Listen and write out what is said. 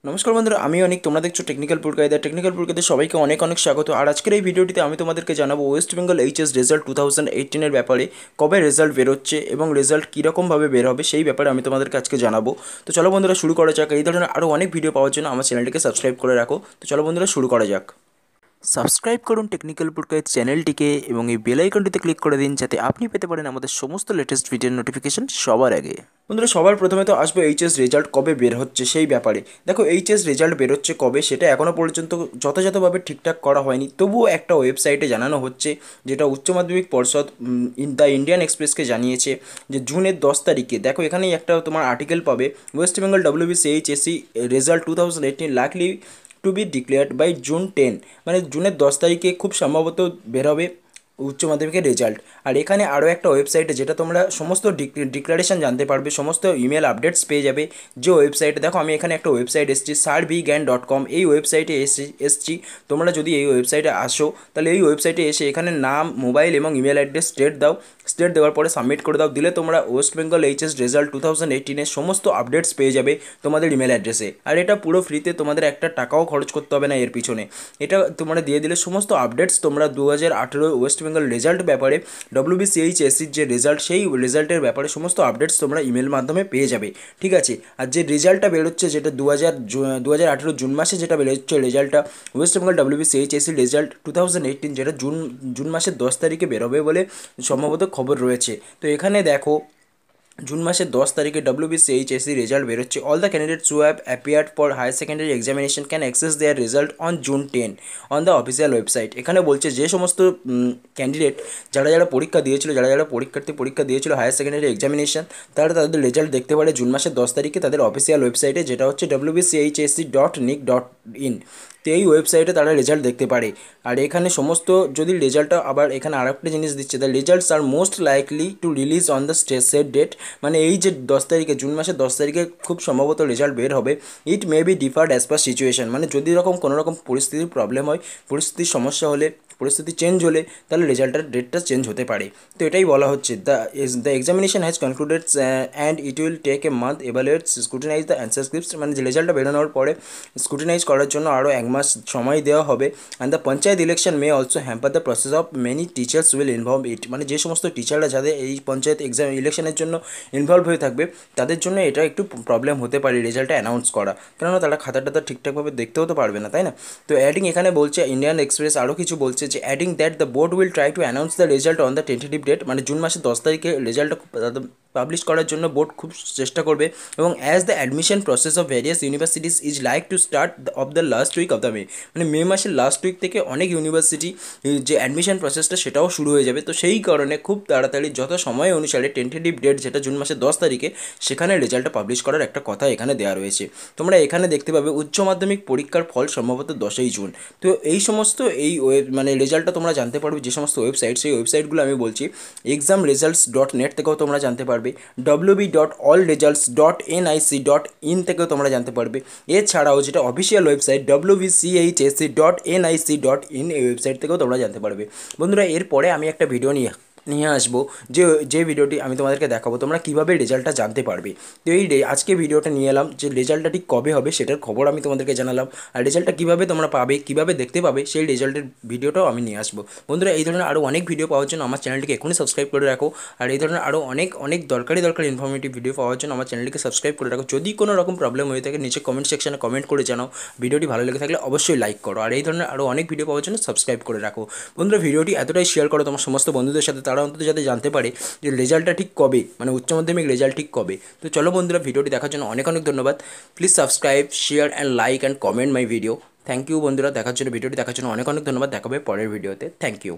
নমস্কার বন্ধুরা, আমি অনেক তোমরা দেখছো টেকনিক্যাল পুরকায়দা। টেকনিক্যাল পুরকায়দা সবাইকে অনেক অনেক স্বাগত। আর আজকের এই ভিডিওটিতে আমি তোমাদেরকে জানাবো ওয়েস্ট বেঙ্গল এইচএস রেজাল্ট 2018 ব্যাপারে, কবে রেজাল্ট বেরোচ্ছে এবং রেজাল্ট কীরকমভাবে বের হবে সেই ব্যাপারে আমি তোমাদেরকে আজকে জানাবো। তো চলো বন্ধুরা শুরু করা যাক। এই ধরনের আরও অনেক ভিডিও পাওয়ার জন্য আমার চ্যানেলটিকে সাবস্ক্রাইব করে রাখো। তো চলো বন্ধুরা শুরু করা যাক। সাবস্ক্রাইব করুন টেকনিক্যাল পুরকাইত চ্যানেলটিকে এবং এই বেল আইকনটিতে ক্লিক করে দিন যাতে আপনি পেতে পারেন আমাদের সমস্ত লেটেস্ট ভিডিওর নোটিফিকেশন সবার আগে। বন্ধুরা সবার প্রথমে তো আসবে এইচএস রেজাল্ট কবে বের হচ্ছে সেই ব্যাপারে। দেখো, এইচএস রেজাল্ট বেরোচ্ছে কবে সেটা এখনও পর্যন্ত যথাযথভাবে ঠিকঠাক করা হয়নি, তবুও একটা ওয়েবসাইটে জানানো হচ্ছে, যেটা উচ্চ মাধ্যমিক পর্ষদ দ্য ইন্ডিয়ান এক্সপ্রেসকে জানিয়েছে যে জুনের 10 তারিখে। দেখো এখানেই একটা তোমার আর্টিকেল পাবে, West Bengal WBCHSE result 2018 likely to be declared by June 10, মানে জুনের 10 তারিখে খুব সম্ভবত বেরোবে উচ্চ মাধ্যমিকের রেজাল্ট। আর এখানে আরও একটা ওয়েবসাইটে যেটা তোমরা সমস্ত ডিক্লারেশন জানতে পারবে, সমস্ত ইমেল আপডেটস পেয়ে যাবে। যে ওয়েবসাইটে দেখো, আমি এখানে একটা ওয়েবসাইট এসেছি sarbigan.com, এই ওয়েবসাইটে এসেছি। তোমরা যদি এই ওয়েবসাইটে আসো তাহলে এই ওয়েবসাইটে এসে এখানে নাম, মোবাইল এবং ইমেল অ্যাড্রেস স্টেট দাও। স্টেট দেওয়ার পরে সাবমিট করে দাও, দিলে তোমরা ওয়েস্ট বেঙ্গল এইচএস রেজাল্ট 2018 সমস্ত আপডেটস পেয়ে যাবে তোমাদের ইমেল অ্যাড্রেসে। আর এটা পুরো ফ্রিতে, তোমাদের একটা টাকাও খরচ করতে হবে না এর পিছনে। এটা তোমরা দিয়ে দিলে সমস্ত আপডেটস তোমরা 2018 ওয়েস্ট বেঙ্গল রেজাল্ট ব্যাপারে, WBCHSE যে রেজাল্ট সেই রেজাল্টের ব্যাপারে সমস্ত আপডেটস তোমরা ইমেল মাধ্যমে পেয়ে যাবে। ঠিক আছে। আর যে রেজাল্টটা বেরোচ্ছে, যেটা 2018 জুন মাসে যেটা বেরোচ্ছে রেজাল্টটা, ওয়েস্ট বেঙ্গল WBCHSE রেজাল্ট 2018, যেটা জুন মাসের 10 তারিখে বেরোবে বলে সম্ভবত খবর রয়েছে। তো এখানে দেখো, জুন মাসের 10 তারিখে WBCHSE রেজাল্ট বেরোচ্ছে। All the candidates who have appeared for higher secondary examination can access their result on June 10 on the official website. এখানে বলছে যে সমস্ত ক্যান্ডিডেট যারা পরীক্ষা দিয়েছিল, যারা পরীক্ষা দিয়েছিল হায়ার সেকেন্ডারি এক্সামিনেশন, তারা তাদের রেজাল্ট দেখতে পারে জুন মাসের 10 তারিখে তাদের অফিসিয়াল ওয়েবসাইটে, যেটা হচ্ছে wbchse.nic.in। তো এই ওয়েবসাইটে তারা রেজাল্ট দেখতে পারে। আর এখানে সমস্ত যদি রেজাল্টটা, আবার এখানে আরেকটা জিনিস দিচ্ছে, the results are most likely to release on the set date, মানে এই যে 10 তারিখে, জুন মাসের 10 তারিখে খুব সম্ভবত রেজাল্ট বের হবে। It may be deferred as per situation, মানে যদি এরকম কোনো রকম পরিস্থিতির প্রবলেম হয়, পরিস্থিতির সমস্যা হলে, পরিস্থিতি চেঞ্জ হলে, তাহলে রেজাল্টের ডেটটা চেঞ্জ হতে পারে। তো এটাই বলা হচ্ছে, the examination has concluded and it will take a month evaluate scrutinize the answer scripts, মানে যে রেজাল্টটা বেরোনোর পরে স্ক্রুটিনাইজ করার জন্য আরও 1 মাস সময় দেওয়া হবে। And the panchayat election may also hamper the process of many teachers will involve it, মানে যে সমস্ত টিচাররা যাদের এই পঞ্চায়েত ইলেকশনের জন্য ইনভলভ হয়ে থাকবে, তাদের জন্য এটা একটু প্রবলেম হতে পারে রেজাল্টটা অ্যানাউন্স করা, কেননা তারা খাতাটা ঠিকঠাকভাবে দেখতেও তো পারবে না, তাই না? তো অ্যাডিং, এখানে বলছে ইন্ডিয়ান এক্সপ্রেস আরও কিছু বলছে যে adding that the board will try to announce the result on the tentative date, মানে জুন মাসের 10 তারিখে রেজাল্টটা পাবলিশ করার জন্য বোর্ড খুব চেষ্টা করবে। এবং as the admission process of various universities is like to start of the last week of the May, মানে মে মাসের লাস্ট উইক থেকে অনেক ইউনিভার্সিটি যে অ্যাডমিশন প্রসেসটা সেটাও শুরু হয়ে যাবে। তো সেই কারণে খুব তাড়াতাড়ি যত সময় অনুসারে টেন্টেটিভ ডেট, যেটা জুন মাসের 10 তারিখে, সেখানে রেজাল্টটা পাবলিশ করার একটা কথা এখানে দেওয়া রয়েছে। তোমরা এখানে দেখতে পাবে উচ্চ মাধ্যমিক পরীক্ষার ফল সম্ভবত 10ই জুন। তো এই সমস্ত মানে রেজাল্টটা তোমরা জানতে পারবে যে সমস্ত ওয়েবসাইট, সেই ওয়েবসাইটগুলো আমি বলছি, examresults.net থেকেও তোমরা জানতে পারবে, wb.allresults.nic.in থেকেও তোমরা জানতে পারবে। এছাড়াও যেটা অফিসিয়াল ওয়েবসাইট wbchse.nic.in, এই ওয়েবসাইট থেকেও তোমরা জানতে পারবে। বন্ধুরা এরপরে আমি একটা ভিডিও নিয়ে আসবো, যে ভিডিওটি আমি তোমাদেরকে দেখাবো তোমরা কীভাবে রেজাল্টটা জানতে পারবে। তো আজকে ভিডিওটা নিয়ে এলাম যে রেজাল্টটা ঠিক কবে হবে সেটার খবর আমি তোমাদেরকে জানালাম, আর রেজাল্টটা কীভাবে তোমরা পাবে, কীভাবে দেখতে পাবে, সেই রেজাল্টের ভিডিওটাও আমি নিয়ে আসবো। বন্ধুরা এই ধরনের আরও অনেক ভিডিও পাওয়ার জন্য আমার চ্যানেলটিকে এখনই সাবস্ক্রাইব করে রাখো। আর এই ধরনের আরও অনেক দরকারি ইনফরমেটিভ ভিডিও পাওয়ার জন্য আমার চ্যানেলটিকে সাবস্ক্রাইব করে রাখো। যদি কোনো রকম প্রবলেম হয়ে থাকে নিচে কমেন্ট সেকশনে কমেন্ট করে জানাও। ভিডিওটি ভালো লেগে থাকলে অবশ্যই লাইক করো, আর এই ধরনের আরও অনেক ভিডিও পাওয়ার জন্য সাবস্ক্রাইব করে রাখো। বন্ধুরা ভিডিওটি এতটাই শেয়ার করো তোমার সমস্ত বন্ধুদের সাথে, তারা অন্তত যাতে জানতে পারে যে রেজাল্টটা ঠিক কবে, মানে উচ্চ মাধ্যমিক রেজাল্ট ঠিক কবে। তো চলো বন্ধুরা, ভিডিওটি দেখার জন্য অনেক ধন্যবাদ। Please subscribe, share and like and comment my video. Thank you বন্ধুরা, ভিডিওটি দেখার জন্য অনেক ধন্যবাদ। দেখাবে পরের ভিডিওতে। Thank you.